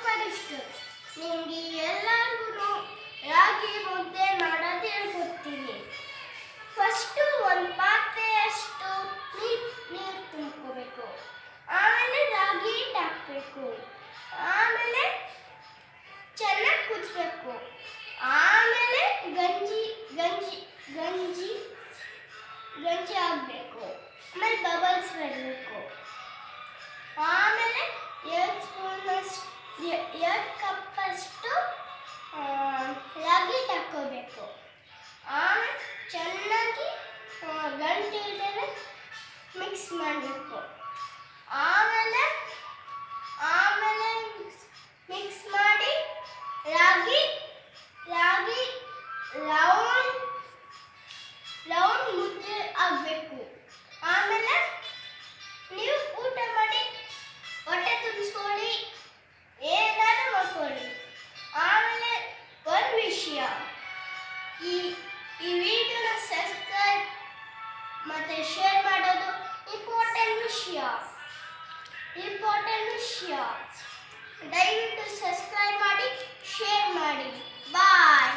ಪರಿಷ್ಟು ನಿಮಗೆ ಎಲ್ಲರಿಗೂ ರಾಗಿ ಮುದ್ದೆ ಮಾಡೋದು ಹೇಳ್ಕೊಡ್ತೀನಿ. ಫಸ್ಟು ಒಂದು ಪಾತ್ರೆಯಷ್ಟು ನೀರು ತುಂಬ್ಕೋಬೇಕು. ಆಮೇಲೆ ರಾಗಿ ಹಿಟ್ಟು ಹಾಕಬೇಕು. ಆಮೇಲೆ ಚೆನ್ನಾಗಿ ಕುದಿಸ್ಬೇಕು. ಆಮೇಲೆ ಗಂಜಿ ಗಂಜಿ ಗಂಜಿ ಗಂಜಿ ಆಗಬೇಕು. ಆಮೇಲೆ ಬಬಲ್ಸ್ ಬರಬೇಕು. ಆಮೇಲೆ 2 ಕಪ್ಪಷ್ಟು ರಾಗಿ ಹಾಕೋಬೇಕು. ಆಮೇಲೆ ಚೆನ್ನಾಗಿ ಗಂಟೆ ಇಲ್ಲದೆ ಮಿಕ್ಸ್ ಮಾಡಬೇಕು. ಆಮೇಲೆ ಆಮೇಲೆ ಮಿಕ್ಸ್ ಮಾಡಿ ರಾಗಿ ರಾಗಿ ರೌಂಡ್ ಮುದ್ದೆ ಆಗಬೇಕು. ಆಮೇಲೆ ನೀವು ಊಟ ಮಾಡಿ ಹೊಟ್ಟೆ ತುಂಬಿಸ್ಕೊಳ್ಳಿ, ಏನಾದ್ರು ಮಾಡ್ಕೊಳ್ಳಿ. ಆಮೇಲೆ ಒಂದು ವಿಷಯ, ಈ ವಿಡಿಯೋನ ಸಬ್ಸ್ಕ್ರೈಬ್ ಮತ್ತು ಶೇರ್ ಮಾಡೋದು ಇಂಪಾರ್ಟೆಂಟ್ ವಿಷಯ. ದಯವಿಟ್ಟು ಸಬ್ಸ್ಕ್ರೈಬ್ ಮಾಡಿ, ಶೇರ್ ಮಾಡಿ. ಬಾಯ್.